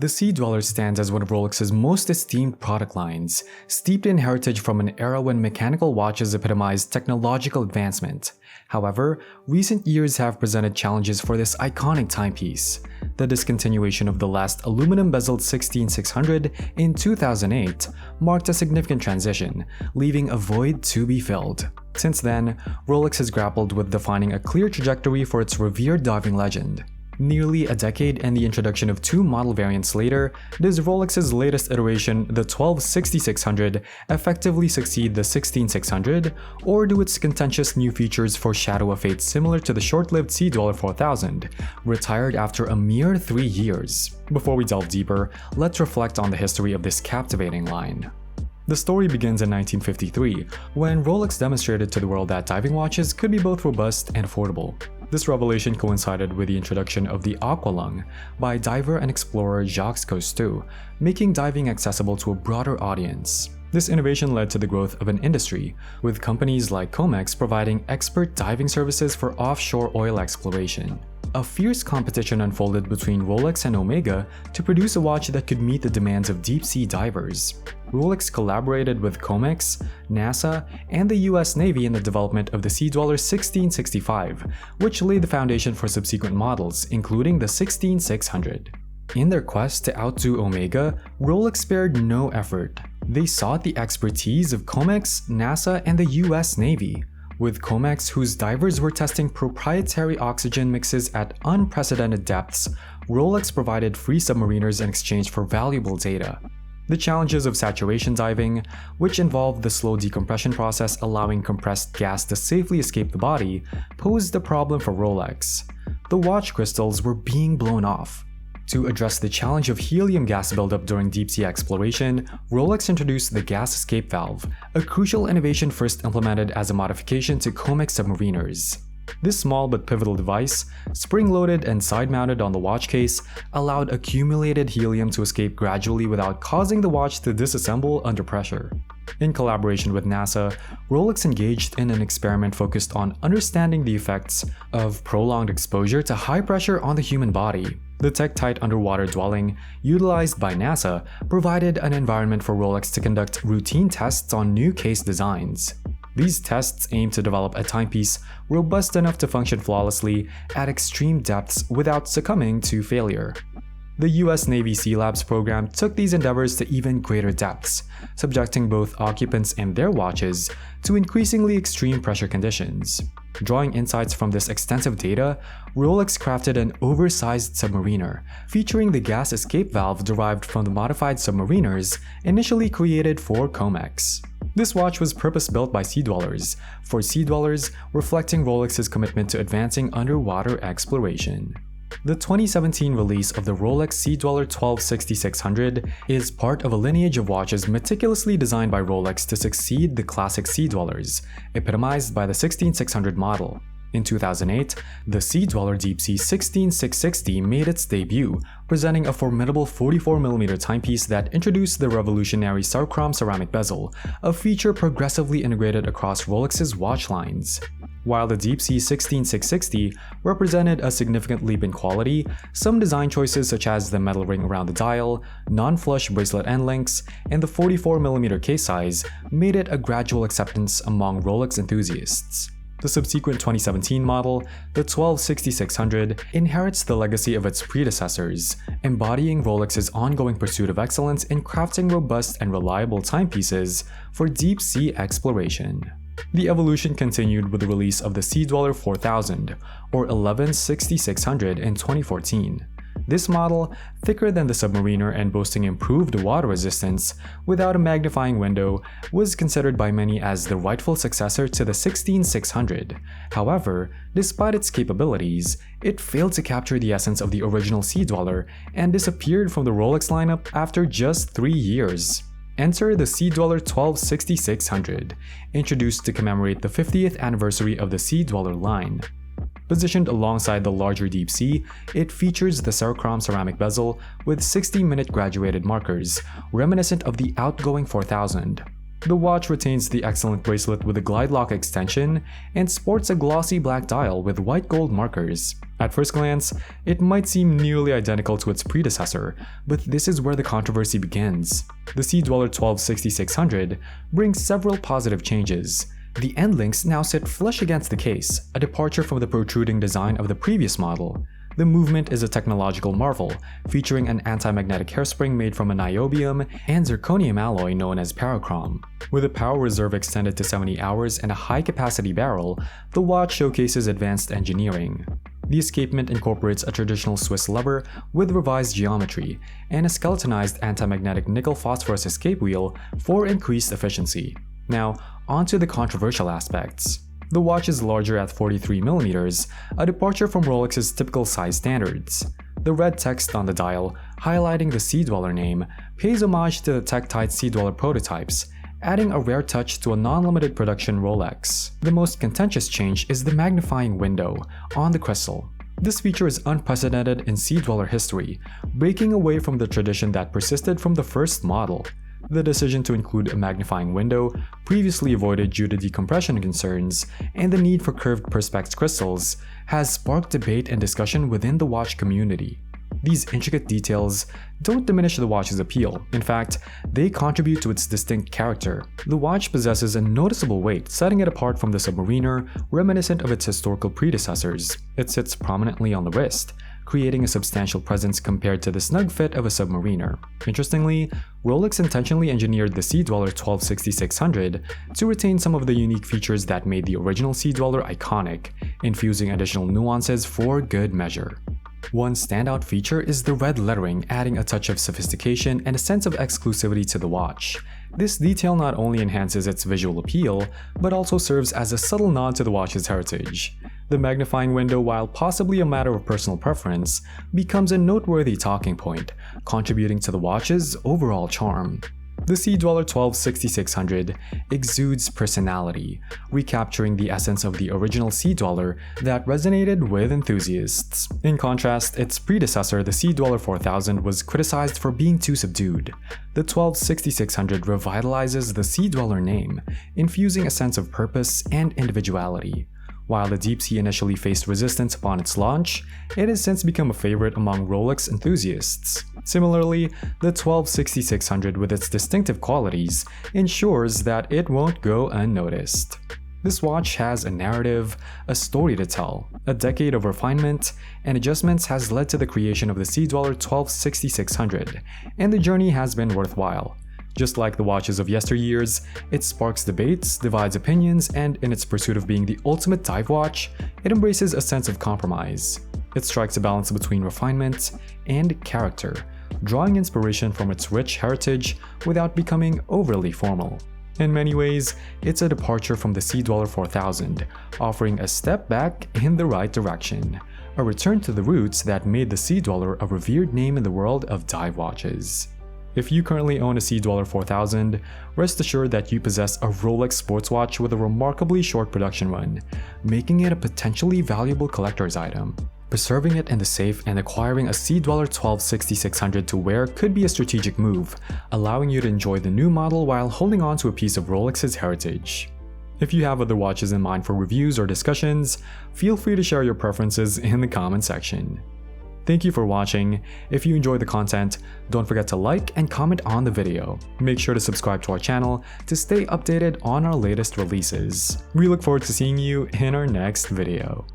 The Sea Dweller stands as one of Rolex's most esteemed product lines, steeped in heritage from an era when mechanical watches epitomized technological advancement. However, recent years have presented challenges for this iconic timepiece. The discontinuation of the last aluminum-bezeled 16600 in 2008 marked a significant transition, leaving a void to be filled. Since then, Rolex has grappled with defining a clear trajectory for its revered diving legend. Nearly a decade and the introduction of two model variants later, does Rolex's latest iteration, the 12-6600, effectively succeed the 16-600, or do its contentious new features foreshadow a fate similar to the short-lived Sea Dweller 4000, retired after a mere 3 years? Before we delve deeper, let's reflect on the history of this captivating line. The story begins in 1953, when Rolex demonstrated to the world that diving watches could be both robust and affordable. This revelation coincided with the introduction of the Aqualung by diver and explorer Jacques Cousteau, making diving accessible to a broader audience. This innovation led to the growth of an industry, with companies like Comex providing expert diving services for offshore oil exploration. A fierce competition unfolded between Rolex and Omega to produce a watch that could meet the demands of deep-sea divers. Rolex collaborated with Comex, NASA, and the US Navy in the development of the Sea Dweller 1665, which laid the foundation for subsequent models, including the 16600. In their quest to outdo Omega, Rolex spared no effort. They sought the expertise of Comex, NASA, and the US Navy. With Comex, whose divers were testing proprietary oxygen mixes at unprecedented depths, Rolex provided free submariners in exchange for valuable data. The challenges of saturation diving, which involved the slow decompression process allowing compressed gas to safely escape the body, posed a problem for Rolex. The watch crystals were being blown off. To address the challenge of helium gas buildup during deep-sea exploration, Rolex introduced the gas escape valve, a crucial innovation first implemented as a modification to Comex submariners. This small but pivotal device, spring-loaded and side-mounted on the watch case, allowed accumulated helium to escape gradually without causing the watch to disassemble under pressure. In collaboration with NASA, Rolex engaged in an experiment focused on understanding the effects of prolonged exposure to high pressure on the human body. The tech-tight underwater dwelling, utilized by NASA, provided an environment for Rolex to conduct routine tests on new case designs. These tests aim to develop a timepiece robust enough to function flawlessly at extreme depths without succumbing to failure. The US Navy Sea Labs program took these endeavors to even greater depths, subjecting both occupants and their watches to increasingly extreme pressure conditions. Drawing insights from this extensive data, Rolex crafted an oversized submariner, featuring the gas escape valve derived from the modified submariners initially created for Comex. This watch was purpose-built by Sea Dwellers, for Sea Dwellers, reflecting Rolex's commitment to advancing underwater exploration. The 2017 release of the Rolex Sea Dweller 12-6600 is part of a lineage of watches meticulously designed by Rolex to succeed the classic Sea Dwellers, epitomized by the 16600 model. In 2008, the Sea Dweller Deep Sea 16660 made its debut, presenting a formidable 44mm timepiece that introduced the revolutionary Sarchrome ceramic bezel, a feature progressively integrated across Rolex's watch lines. While the Deep Sea 16660 represented a significant leap in quality, some design choices such as the metal ring around the dial, non-flush bracelet end links, and the 44mm case size made it a gradual acceptance among Rolex enthusiasts. The subsequent 2017 model, the 12-6600, inherits the legacy of its predecessors, embodying Rolex's ongoing pursuit of excellence in crafting robust and reliable timepieces for deep-sea exploration. The evolution continued with the release of the Sea Dweller 4000, or 11-6600 in 2014. This model, thicker than the Submariner and boasting improved water resistance without a magnifying window, was considered by many as the rightful successor to the 16600. However, despite its capabilities, it failed to capture the essence of the original Sea Dweller and disappeared from the Rolex lineup after just 3 years. Enter the Sea Dweller 12-6600, introduced to commemorate the 50th anniversary of the Sea Dweller line. Positioned alongside the larger Deep Sea, it features the Sarchrome ceramic bezel with 60-minute graduated markers, reminiscent of the outgoing 4000. The watch retains the excellent bracelet with a glide lock extension and sports a glossy black dial with white gold markers. At first glance, it might seem nearly identical to its predecessor, but this is where the controversy begins. The Sea Dweller 126600 brings several positive changes. The end links now sit flush against the case, a departure from the protruding design of the previous model. The movement is a technological marvel, featuring an anti-magnetic hairspring made from a niobium and zirconium alloy known as parachrom. With a power reserve extended to 70 hours and a high-capacity barrel, the watch showcases advanced engineering. The escapement incorporates a traditional Swiss lever with revised geometry and a skeletonized anti-magnetic nickel phosphorus escape wheel for increased efficiency. Now, onto the controversial aspects. The watch is larger at 43mm, a departure from Rolex's typical size standards. The red text on the dial, highlighting the Sea Dweller name, pays homage to the tech-tight Sea Dweller prototypes, adding a rare touch to a non-limited production Rolex. The most contentious change is the magnifying window on the crystal. This feature is unprecedented in Sea Dweller history, breaking away from the tradition that persisted from the first model. The decision to include a magnifying window, previously avoided due to decompression concerns and the need for curved perspex crystals, has sparked debate and discussion within the watch community. These intricate details don't diminish the watch's appeal. In fact, they contribute to its distinct character. The watch possesses a noticeable weight, setting it apart from the Submariner, reminiscent of its historical predecessors. It sits prominently on the wrist, creating a substantial presence compared to the snug fit of a Submariner. Interestingly, Rolex intentionally engineered the Sea Dweller 126600 to retain some of the unique features that made the original Sea Dweller iconic, infusing additional nuances for good measure. One standout feature is the red lettering, adding a touch of sophistication and a sense of exclusivity to the watch. This detail not only enhances its visual appeal, but also serves as a subtle nod to the watch's heritage. The magnifying window, while possibly a matter of personal preference, becomes a noteworthy talking point, contributing to the watch's overall charm. The Sea Dweller 126600 exudes personality, recapturing the essence of the original Sea Dweller that resonated with enthusiasts. In contrast, its predecessor, the Sea Dweller 4000, was criticized for being too subdued. The 126600 revitalizes the Sea Dweller name, infusing a sense of purpose and individuality. While the Deep Sea initially faced resistance upon its launch, it has since become a favorite among Rolex enthusiasts. Similarly, the 126600, with its distinctive qualities, ensures that it won't go unnoticed. This watch has a narrative, a story to tell. A decade of refinement and adjustments has led to the creation of the Sea Dweller 126600, and the journey has been worthwhile. Just like the watches of yesteryears, it sparks debates, divides opinions, and in its pursuit of being the ultimate dive watch, it embraces a sense of compromise. It strikes a balance between refinement and character, drawing inspiration from its rich heritage without becoming overly formal. In many ways, it's a departure from the Sea Dweller 4000, offering a step back in the right direction, a return to the roots that made the Sea Dweller a revered name in the world of dive watches. If you currently own a Sea Dweller 4000, rest assured that you possess a Rolex sports watch with a remarkably short production run, making it a potentially valuable collector's item. Preserving it in the safe and acquiring a Sea Dweller 126600 to wear could be a strategic move, allowing you to enjoy the new model while holding on to a piece of Rolex's heritage. If you have other watches in mind for reviews or discussions, feel free to share your preferences in the comment section. Thank you for watching. If you enjoyed the content, don't forget to like and comment on the video. Make sure to subscribe to our channel to stay updated on our latest releases. We look forward to seeing you in our next video.